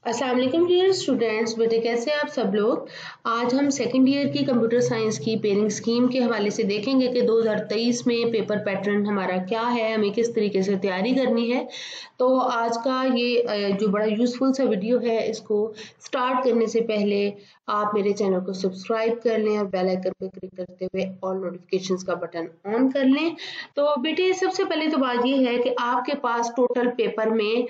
अस्सलाम वालेकुम dear students, बेटे कैसे आप सब लोग। आज हम सेकेंड ईयर की कंप्यूटर साइंस की पेयरिंग स्कीम के हवाले से देखेंगे कि 2023 में पेपर पैटर्न हमारा क्या है, हमें किस तरीके से तैयारी करनी है। तो आज का ये जो बड़ा यूज़फुल सा वीडियो है, इसको स्टार्ट करने से पहले आप मेरे चैनल को सब्सक्राइब कर लें और बेल आइकन पर क्लिक करते हुए ऑल नोटिफिकेशंस का बटन ऑन कर लें। तो बेटे सबसे पहले तो बात ये है कि आपके पास टोटल पेपर में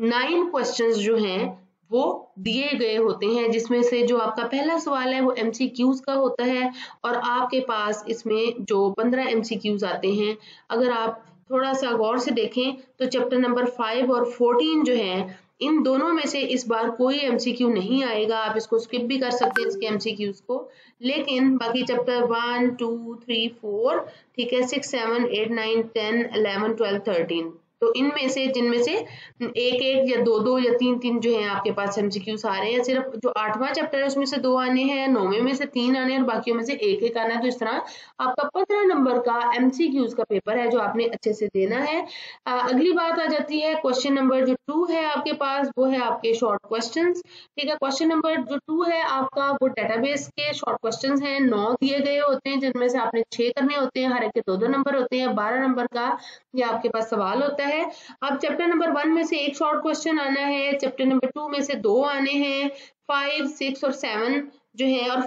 9 क्वेश्चंस जो हैं वो दिए गए होते हैं, जिसमें से जो आपका पहला सवाल है वो MCQs का होता है और आपके पास इसमें जो 15 MCQs आते हैं, अगर आप थोड़ा सा गौर से देखें तो चैप्टर नंबर 5 और 14 जो है, इन दोनों में से इस बार कोई MCQ नहीं आएगा। आप इसको स्किप भी कर सकते हैं इसके MCQs को, लेकिन बाकी चैप्टर 1, 2, 3, 4, ठीक है, 6, 7, 8, 9, 10, 11, 12, 13, तो इनमें से जिनमें से एक एक या दो दो या तीन तीन जो है आपके पास MCQs आ रहे हैं। सिर्फ जो 8वां चैप्टर है उसमें से 2 आने हैं, 9वें में से 3 आने हैं और बाकियों में से एक एक आना है। तो इस तरह आपका 15 नंबर का MCQs का पेपर है जो आपने अच्छे से देना है। अगली बात आ जाती है क्वेश्चन नंबर जो 2 है आपके पास, वो है आपके शॉर्ट क्वेश्चंस। ठीक है, क्वेश्चन नंबर जो 2 है आपका वो डेटाबेस के शॉर्ट क्वेश्चंस हैं। 9 दिए गए होते हैं जिनमें से आपने 6 करने होते हैं, हर एक के 2-2 नंबर होते हैं। 12 नंबर का ये आपके पास सवाल होता है। अब चैप्टर नंबर 1 में से एक शॉर्ट क्वेश्चन आना है, चैप्टर नंबर 2 में से 2 आने हैं, 5, 6 और 7 जो है, और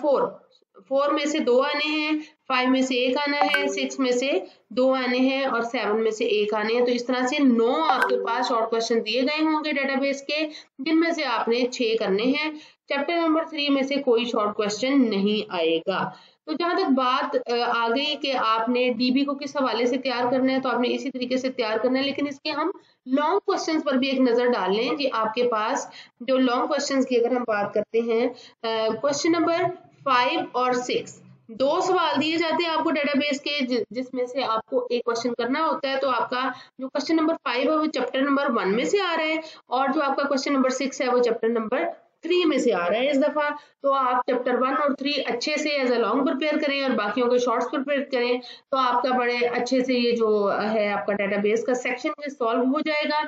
4 में से 2 आने हैं, 5 में से 1 आना है, 6 में से 2 आने हैं और 7 में से 1 आने हैं। तो इस तरह से 9 आपके पास शॉर्ट क्वेश्चन दिए गए होंगे डेटाबेस के, जिनमें से आपने 6 करने हैं। चैप्टर नंबर 3 में से कोई शॉर्ट क्वेश्चन नहीं आएगा। तो जहां तक बात आ गई कि आपने DB को किस हवाले से तैयार करना है, तो आपने इसी तरीके से तैयार करना है, लेकिन इसके हम लॉन्ग क्वेश्चंस पर भी एक नजर डाल लें। जी आपके पास जो लॉन्ग क्वेश्चंस की अगर हम बात करते हैं, क्वेश्चन नंबर 5 और 6 2 सवाल दिए जाते हैं आपको डेटाबेस के, जिसमें से आपको एक क्वेश्चन करना होता है। तो आपका जो क्वेश्चन नंबर 5 है वो चैप्टर नंबर 1 में से आ रहा है और जो आपका क्वेश्चन नंबर 6 है वो चैप्टर नंबर 3 में से आ रहा है इस दफा। तो आप चैप्टर 1 और 3 अच्छे से एज अ लॉन्ग प्रिपेयर करें और बाकियों के शॉर्ट्स प्रिपेयर करें, तो आपका बड़े अच्छे से ये जो है आपका डेटाबेस का सेक्शन सॉल्व हो जाएगा।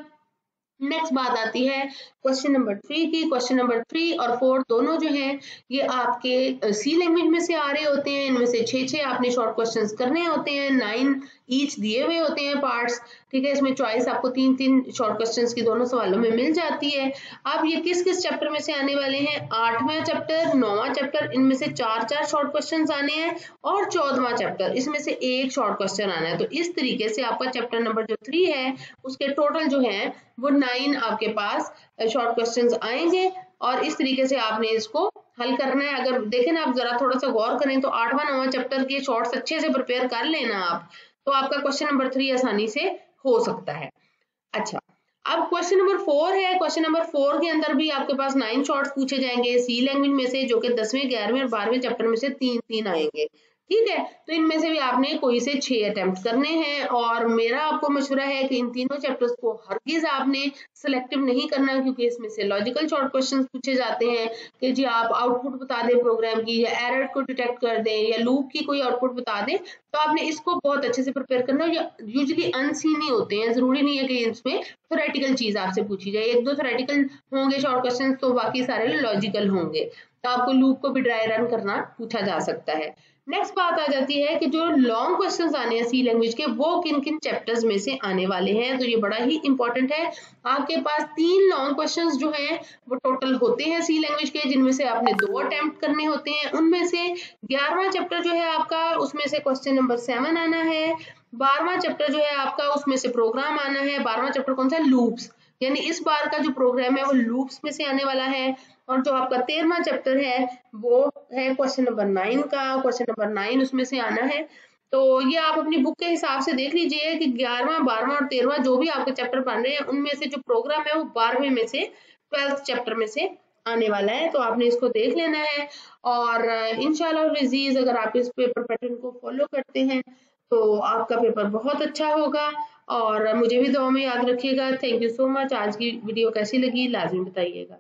नेक्स्ट बात आती है क्वेश्चन नंबर 3 की। क्वेश्चन नंबर 3 और 4 दोनों जो हैं ये आपके सी लैंग्वेज में से आ रहे होते हैं। इनमें से 6 आपने शॉर्ट क्वेश्चंस करने होते हैं, 9 ईच दिए हुए होते हैं पार्ट्स। ठीक है, इसमें चॉइस आपको 3-3 शॉर्ट क्वेश्चंस की दोनों सवालों में मिल जाती है। अब ये किस किस चैप्टर में से आने वाले हैं? 8वां चैप्टर, 9वां चैप्टर, इनमें से 4-4 शॉर्ट क्वेश्चंस आने हैं और 14वां चैप्टर, इसमें से एक शॉर्ट क्वेश्चन आना है। तो इस तरीके से आपका चैप्टर नंबर जो 3 है उसके टोटल जो है वो 9 आपके पास शॉर्ट क्वेश्चंस आएंगे और इस तरीके से आपने इसको हल करना है। अगर देखें ना, आप जरा थोड़ा सा गौर करें तो 8वां 9वां चैप्टर के शॉर्ट्स अच्छे से प्रिपेयर कर लेना आप, तो आपका क्वेश्चन नंबर 3 आसानी से हो सकता है। अच्छा, अब क्वेश्चन नंबर 4 है। क्वेश्चन नंबर 4 के अंदर भी आपके पास 9 शॉर्ट्स पूछे जाएंगे सी लैंग्वेज में से, जो कि 10वें, 11वें और 12वें चैप्टर में से 3-3 आएंगे। ठीक है, तो इनमें से भी आपने कोई से 6 अटेम्प्ट करने हैं और मेरा आपको मशवरा है कि इन तीनों चैप्टर्स को हरगिज आपने सिलेक्टिव नहीं करना, क्योंकि इसमें से लॉजिकल शॉर्ट क्वेश्चंस पूछे जाते हैं कि जी आप आउटपुट बता दें प्रोग्राम की, या एरर को डिटेक्ट कर दें, या लूप की कोई आउटपुट बता दें। तो आपने इसको बहुत अच्छे से प्रिपेयर करना है। यूजुअली अनसीन ही होते हैं, जरूरी नहीं है कि इसमें थ्योरेटिकल चीज आपसे पूछी जाए। 1-2 थ्योरेटिकल होंगे शॉर्ट क्वेश्चंस, तो बाकी सारे लॉजिकल होंगे। तो आपको लूप को भी ड्राई रन करना पूछा जा सकता है। नेक्स्ट बात आ जाती है कि जो लॉन्ग क्वेश्चंस आने हैं सी लैंग्वेज के, वो किन किन चैप्टर्स में से आने वाले हैं। तो ये बड़ा ही इंपॉर्टेंट है। आपके पास 3 लॉन्ग क्वेश्चंस जो हैं वो टोटल होते हैं सी लैंग्वेज के, जिनमें से आपने 2 अटेम्प्ट करने होते हैं। उनमें से 11वां चैप्टर जो है आपका, उसमें से क्वेश्चन नंबर 7 आना है। 12वां चैप्टर जो है आपका, उसमें से प्रोग्राम आना है। 12वां चैप्टर कौन सा है? लूप्स, यानी इस बार का जो प्रोग्राम है वो लूप्स में से आने वाला है। और जो आपका 13वां चैप्टर है वो है क्वेश्चन नंबर 9 का। क्वेश्चन नंबर 9 उसमें से आना है। तो ये आप अपनी बुक के हिसाब से देख लीजिए कि 11वां, 12वां और 13वां जो भी आपके चैप्टर बन रहे हैं, उनमें से जो प्रोग्राम है वो 12वें में से 12th चैप्टर में से आने वाला है। तो आपने इसको देख लेना है और इंशाल्लाह अज़ीज अगर आप इस पेपर पैटर्न को फॉलो करते हैं तो आपका पेपर बहुत अच्छा होगा। और मुझे भी दुआ में याद रखिएगा। Thank you so much. आज की वीडियो कैसी लगी लाजमी बताइएगा।